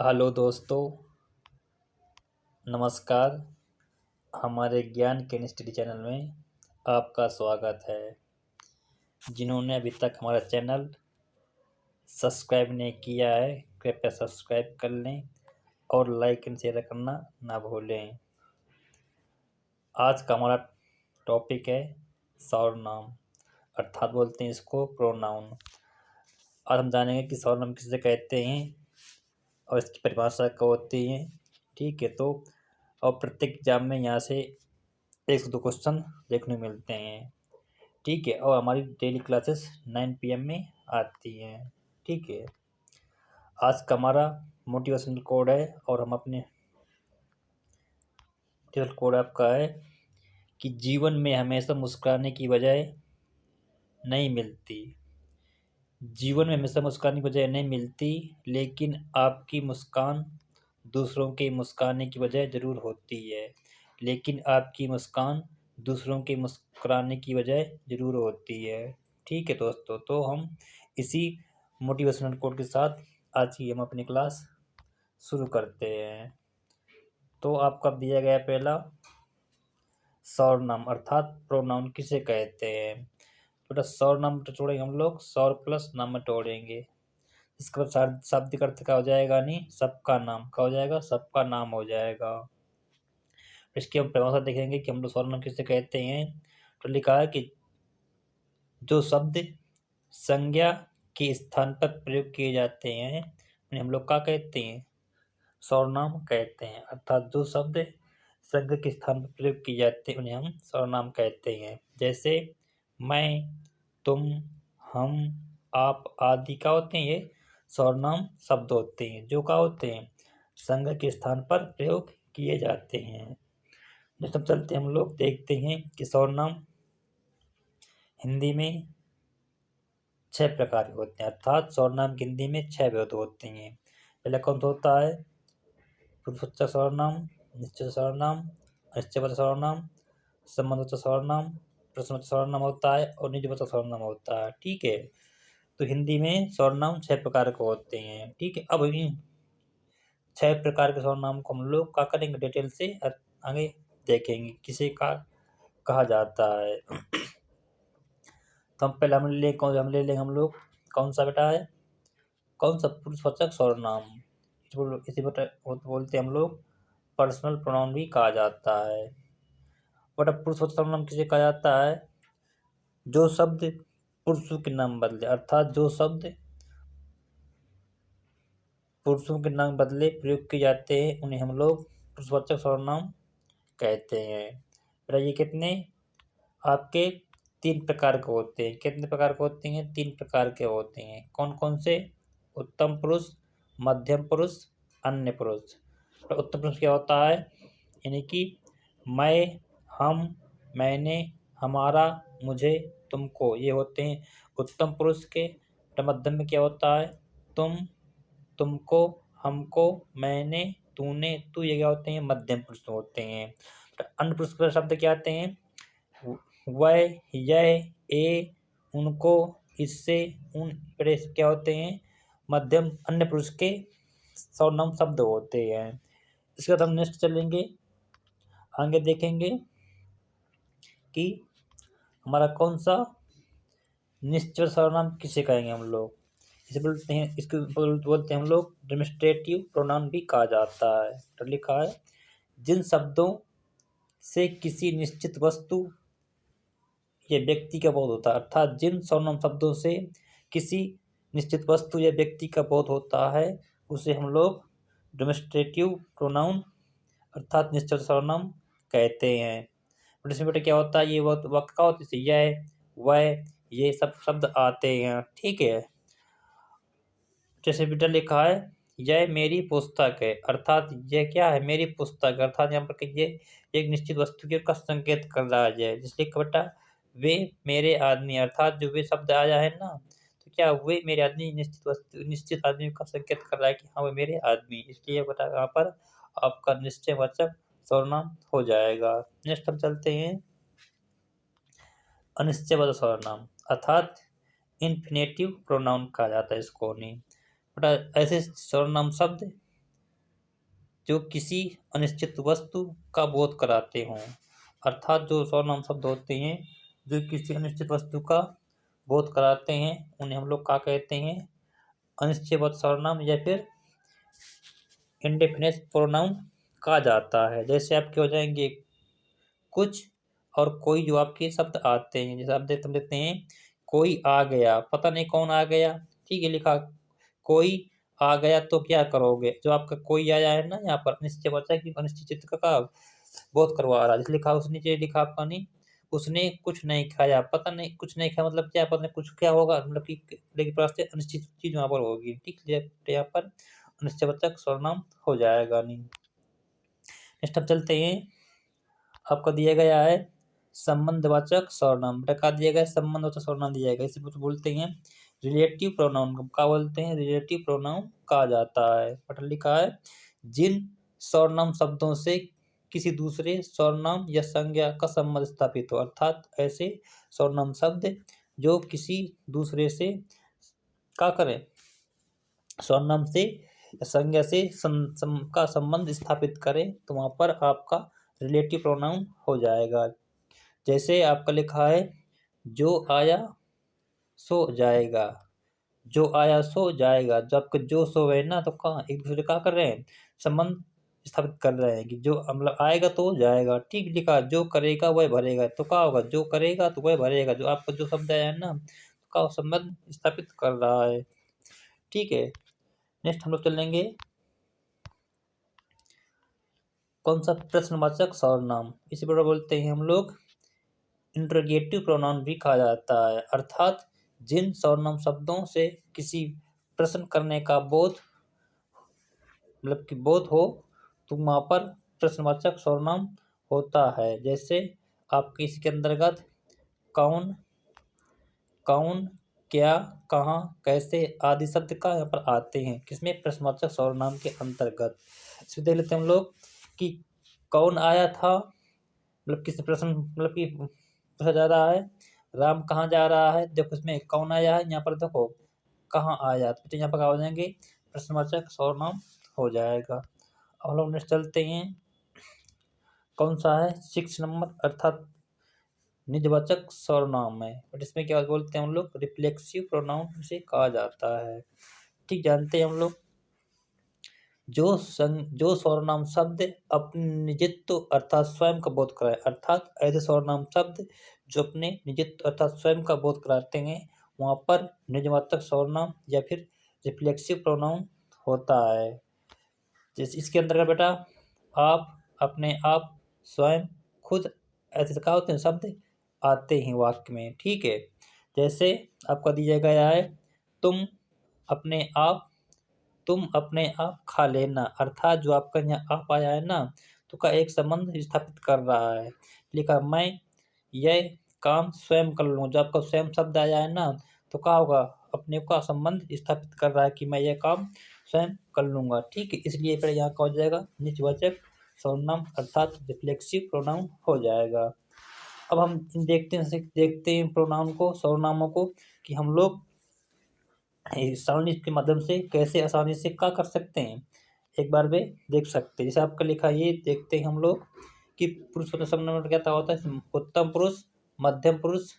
Hello दोस्तों, नमस्कार। हमारे ज्ञान के इंस्टीट्यूट चैनल में आपका स्वागत है। जिन्होंने अभी तक हमारा चैनल सब्सक्राइब नहीं किया है, कृपया सब्सक्राइब कर लें और लाइक एंड शेयर करना ना भूलें। आज का हमारा टॉपिक है सर्वनाम, अर्थात बोलते हैं इसको प्रोनाउन। आज हम जानेंगे कि सर्वनाम किसे कहते हैं और इसकी परिभाषा क्या होती है। ठीक है, तो और प्रत्येक एग्जाम में यहाँ से 1 से 2 क्वेश्चन देखने को मिलते हैं। ठीक है, और हमारी डेली क्लासेस 9 PM में आती हैं। ठीक है, आज का हमारा मोटिवेशनल कोड है और हम अपने मोटिवेशनल कोड आपका है कि जीवन में हमेशा मुस्कुराने की बजाय नहीं मिलती। जीवन में हमेशा मुस्कुराने की बजाय नहीं मिलती, लेकिन आपकी मुस्कान दूसरों के मुस्कुराने की वजह ज़रूर होती है। लेकिन आपकी मुस्कान दूसरों के मुस्कुराने की वजह ज़रूर होती है। ठीक है दोस्तों, तो हम इसी मोटिवेशनल कोट के साथ आज की हम अपनी क्लास शुरू करते हैं। तो आपका दिया गया पहला सर्वनाम अर्थात प्रोनाउन किसे कहते हैं। बेटा सर्वनाम तो छोड़ेंगे हम लोग, सौर प्लस नाम में तोड़ेंगे। इसका शाब्दिक अर्थ क्या हो जाएगा, नहीं सबका नाम क्या हो जाएगा, सबका नाम हो जाएगा। इसकी हम परिभाषा देखेंगे कि हम लोग सर्वनाम किसे कहते हैं। तो लिखा है कि जो शब्द संज्ञा के स्थान पर प्रयोग किए जाते हैं उन्हें हम लोग क्या कहते हैं, सर्वनाम कहते हैं। अर्थात जो शब्द संज्ञा के स्थान पर प्रयोग किए जाते हैं उन्हें हम सर्वनाम कहते हैं। जैसे मैं, तुम, हम, आप आदि क्या होते हैं, ये सर्वनाम शब्द होते हैं जो क्या होते हैं, संज्ञा के स्थान पर प्रयोग किए जाते हैं। जैसे हम चलते हम लोग देखते हैं कि सर्वनाम हिंदी में 6 प्रकार के होते हैं। अर्थात सर्वनाम की हिंदी में 6 भेद होते हैं। पहला कौन सा होता है, पुरुषवाचक सर्वनाम, निश्चय सर्वनाम, अनिश्चयवाचक सर्वनाम, संबंधवाचक सर्वनाम, प्रश्नवाचक सर्वनाम होता है और निजवाचक सर्वनाम होता है। ठीक है, तो हिंदी में सर्वनाम 6 प्रकार के होते हैं। ठीक है, अब इन 6 प्रकार के सर्वनाम को हम लोग क्या करेंगे, डिटेल से आगे देखेंगे किसे का कहा जाता है। तो हम पहले हम ले लेंगे हम लोग कौन सा बेटा है, कौन सा पुरुषवाचक सर्वनाम, इसी बोलते हम लोग पर्सनल प्रोनाउन भी कहा जाता है। बट पुरुषवाचक सर्वनाम किसे कहा जाता है, जो शब्द पुरुषों के नाम बदले, अर्थात जो शब्द पुरुषों के नाम बदले प्रयोग किए जाते हैं उन्हें हम लोग पुरुषवाचक सर्वनाम कहते हैं। बेटा ये कितने आपके 3 प्रकार के होते हैं। कितने प्रकार के होते हैं, 3 प्रकार के होते हैं। कौन कौन से, उत्तम पुरुष, मध्यम पुरुष, अन्य पुरुष। तो उत्तम पुरुष क्या होता है, यानी कि मैं, हम, मैंने, हमारा, मुझे, तुमको, ये होते हैं उत्तम पुरुष के। तो मध्यम में क्या होता है, तुम, तुमको, हमको, मैंने, तूने, तू, ये क्या होते हैं, मध्यम पुरुष होते हैं। तो अन्य पुरुष के शब्द क्या आते हैं, वह, यह, ए, उनको, इससे, उन, क्या होते हैं, मध्यम अन्य पुरुष के सर्वनाम शब्द होते हैं। इसके बाद हम नेक्स्ट चलेंगे, आगे देखेंगे कि हमारा कौन सा निश्चय सर्वनाम किसे कहेंगे हम लोग। इसे बोलते हैं, इसको बोलते हैं हम लोग डेमोन्स्ट्रेटिव प्रोनाउन भी कहा जाता है। तो लिखा है जिन शब्दों से किसी निश्चित वस्तु या व्यक्ति का बोध होता है, अर्थात जिन सर्वनाम शब्दों से किसी निश्चित वस्तु या व्यक्ति का बोध होता है उसे हम लोग डेमोन्स्ट्रेटिव प्रोनाउन अर्थात निश्चय सर्वनाम कहते हैं। और इसमें बेटा क्या होता है, ये वाक्य का होता है, यह, वह, ये सब शब्द आते हैं। ठीक है, जैसे बेटा लिखा है यह मेरी पुस्तक है, अर्थात यह क्या है, मेरी पुस्तक, अर्थात यहाँ पर ये एक निश्चित वस्तु का संकेत कर रहा है। जिसलिए बेटा वे मेरे आदमी, अर्थात जो वे शब्द आया है ना, तो क्या वे मेरे आदमी निश्चित वस्तु निश्चित आदमी का संकेत कर रहा है कि हाँ वे मेरे आदमी, इसलिए बेटा यहाँ पर आपका निश्चयवाचक सर्वनाम हो जाएगा। नेक्स्ट हम चलते हैं अनिश्चयवाचक सर्वनाम, अर्थात इन्फिनेटिव प्रोनाउन कहा जाता है इसको। नहीं बेटा ऐसे सर्वनाम शब्द जो किसी अनिश्चित वस्तु का बोध कराते हों। अर्थात जो सर्वनाम शब्द होते हैं जो किसी अनिश्चित वस्तु का बोध कराते हैं उन्हें हम लोग क्या कहते हैं, अनिश्चयवाचक सर्वनाम या फिर इंडेफिनिट प्रोनाउन कहा जाता है। जैसे आपके हो जाएंगे कुछ और कोई, जो आपके शब्द आते हैं, जैसे आप देते हैं कोई आ गया, पता नहीं कौन आ गया, ठीक है, लिखा कोई आ गया तो क्या करोगे, जो आपका कोई आया है ना यहाँ पर अनिश्चयवाचक की अनिश्चित का बोध करवा रहा है, जैसे लिखा उसने नीचे लिखा आपका नहीं, उसने कुछ नहीं खाया, पता नहीं कुछ नहीं खाया मतलब क्या, पता नहीं कुछ क्या होगा, मतलब कि लेकिन प्रश्न अनिश्चित चीज वहां पर होगी, ठीक है, यहाँ पर अनिश्चयवाचक सर्वनाम हो जाएगा नहीं। नेक्स्ट अब चलते हैं, आपका दिया गया है संबंधवाचक सर्वनाम, बेटा दिया गया संबंधवाचक सर्वनाम दिया गया, इसे कुछ बोलते हैं रिलेटिव प्रोनाउन, क्या बोलते हैं, रिलेटिव प्रोनाउन कहा जाता है। बटन लिखा है जिन सर्वनाम शब्दों से किसी दूसरे सर्वनाम या संज्ञा का संबंध स्थापित हो, अर्थात ऐसे सर्वनाम शब्द जो किसी दूसरे से क्या करें, सर्वनाम से संज्ञा से का संबंध स्थापित करें, तो वहां पर आपका रिलेटिव प्रोनाउन हो जाएगा। जैसे आपका लिखा है जो आया सो जाएगा, जो आया सो जाएगा, जब जो सो है ना, तो कहाँ एक दूसरे का कर रहे हैं, संबंध स्थापित कर रहे हैं कि जो मतलब आएगा तो जाएगा, ठीक लिखा, जो करेगा वह भरेगा, तो क्या होगा, जो करेगा तो वह भरेगा, जो आपका जो शब्द आया है ना, तो का संबंध स्थापित कर रहा है, ठीक है। नेक्स्ट हम लोग चलेंगे कौन सा, प्रश्नवाचक सर्वनाम, इसी पर बोलते हैं हम लोग इंटरोगेटिव प्रोनाउन भी कहा जाता है, अर्थात जिन सर्वनाम शब्दों से किसी प्रश्न करने का बोध मतलब कि बोध हो, तो वहाँ पर प्रश्नवाचक सर्वनाम होता है। जैसे आपके इसके अंतर्गत कौन, कौन, क्या, कहाँ, कैसे आदि शब्द का यहाँ पर आते हैं, किसमें, प्रश्नवाचक सर्वनाम के अंतर्गत। इसमें देख लेते हैं हम लोग कि कौन आया था, मतलब किस प्रश्न, मतलब कि पूछा जा रहा है राम कहाँ जा रहा है, देखो इसमें कौन आया है, यहाँ पर देखो कहाँ आया, तो यहाँ पर आ जाएंगे प्रश्नवाचक सर्वनाम हो जाएगा। अब हम लोग नेक्स्ट चलते हैं, कौन सा है 6 नंबर, अर्थात निजवाचक सर्वनाम है, बट इसमें क्या बोलते हैं हम लोग, रिफ्लेक्सिव प्रोनाउन से कहा जाता है, ठीक, जानते हैं हम लोग जो सर्वनाम शब्द अपने निजित्व अर्थात स्वयं का बोध कराए, अर्थात ऐसे सर्वनाम शब्द जो अपने निजित्व अर्थात स्वयं का बोध कराते हैं, वहाँ पर निजवाचक सर्वनाम या फिर रिफ्लेक्सिव प्रोनाउन होता है। जैसे इसके अंतर्गत बेटा आप, अपने आप, स्वयं, खुद, ऐसे क्या होते हैं शब्द आते हैं वाक्य में, ठीक है। जैसे आपका दिया गया है तुम अपने आप, तुम अपने आप खा लेना, अर्थात जो आपका यहाँ आप आया है ना, तो का एक संबंध स्थापित कर रहा है, लिखा मैं यह काम स्वयं कर लूँ, जब आपका स्वयं शब्द आया है ना, तो क्या होगा, अपने का संबंध स्थापित कर रहा है कि मैं यह काम स्वयं कर लूँगा, ठीक है, इसलिए फिर यहाँ का हो जाएगा निजवाचक सर्वनाम अर्थात रिफ्लेक्सिव प्रोनाउन हो जाएगा। अब हम देखते हैं प्रोनाउन को, सर्वनामों को, कि हम लोग सारणी के माध्यम से कैसे आसानी से क्या कर सकते हैं, एक बार वे देख सकते हैं। जैसे आपका लिखा ये देखते हैं हम लोग कि पुरुष सर्वनाम क्या होता है, उत्तम पुरुष, मध्यम पुरुष,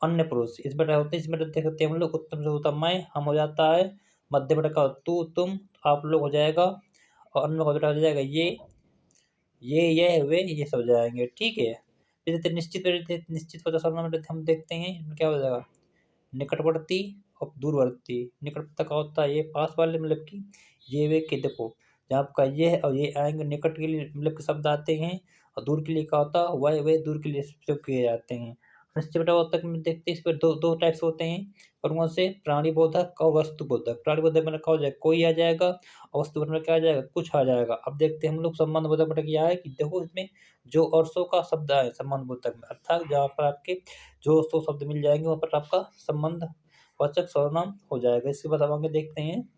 अन्य पुरुष, इसमें क्या होते हैं, इसमें देख सकते हैं हम लोग, उत्तम से होता मैं, हम हो जाता है, मध्यम का तू, तुम, आप लोग हो जाएगा, और अन्य का हो जाएगा ये, यह, वे, ये सब हो जाएंगे, ठीक है। जैसे निश्चित होता सर्वनाम हम देखते हैं क्या हो जाएगा, निकटवर्ती और दूरवर्ती, निकटता का होता है ये पास वाले, मतलब कि ये वे के, देखो जहाँ आपका ये है और ये आएंगे निकट के लिए मतलब के शब्द आते हैं, और दूर के लिए क्या होता है वह वे दूर के लिए प्रयोग किए जाते हैं। निश्चय बेटा तक में देखते हैं, इस पर दो टाइप्स होते हैं, और वहाँ से प्राणी बोधक और वस्तु बोधक। प्राणी बोधक में क्या हो जाएगा, कोई आ जाएगा, और वस्तु बोधक में क्या आ जाएगा, कुछ आ जाएगा। अब देखते हैं हम लोग संबंध बोधक बेटा क्या है, कि देखो इसमें जो और सो का शब्द आए संबंध बोधक में, अर्थात जहाँ पर आपके जो सो शब्द मिल जाएंगे वहाँ पर आपका संबंध वाचक सर्वनाम हो जाएगा। इसके बाद हम आगे देखते हैं,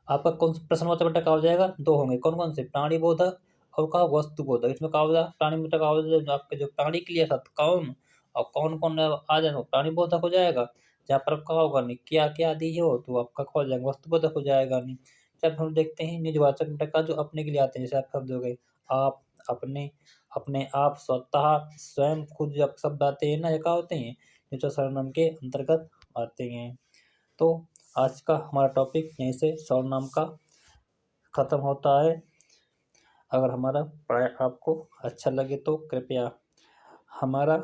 आपका कौन सा प्रश्नवाचक बेटा का हो जाएगा, दो होंगे, कौन कौन से, प्राणी बोधक और का वस्तु बोधक। इसमें क्या हो जाएगा, प्राणी बोधक का हो जाएगा आपके जो प्राणी के लिए शब्द कौन, और कौन कौन आ जाएगा प्राणी बोधक हो जाएगा, जहाँ पर क्या होगा नहीं क्या क्या दी हो तो आपका हो जाएगा वस्तु बोधक हो जाएगा नहीं। शब्द हम देखते हैं निजवाचक घटक का जो अपने के लिए आते हैं, जैसे आप शब्द हो गए आप, अपने, अपने आप, स्वतः, स्वयं, खुद। जब शब्द आते हैं ना, ये क्या होते हैं, निजवाचक सर्वनाम के अंतर्गत आते हैं। तो आज का हमारा टॉपिक यहीं से सर्वनाम का खत्म होता है। अगर हमारा पढ़ाई आपको अच्छा लगे तो कृपया हमारा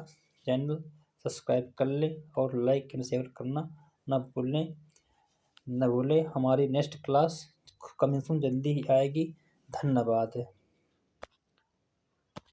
चैनल सब्सक्राइब कर लें और लाइक एंड शेयर करना न भूलें। हमारी नेक्स्ट क्लास कमिंग सून जल्दी ही आएगी। धन्यवाद।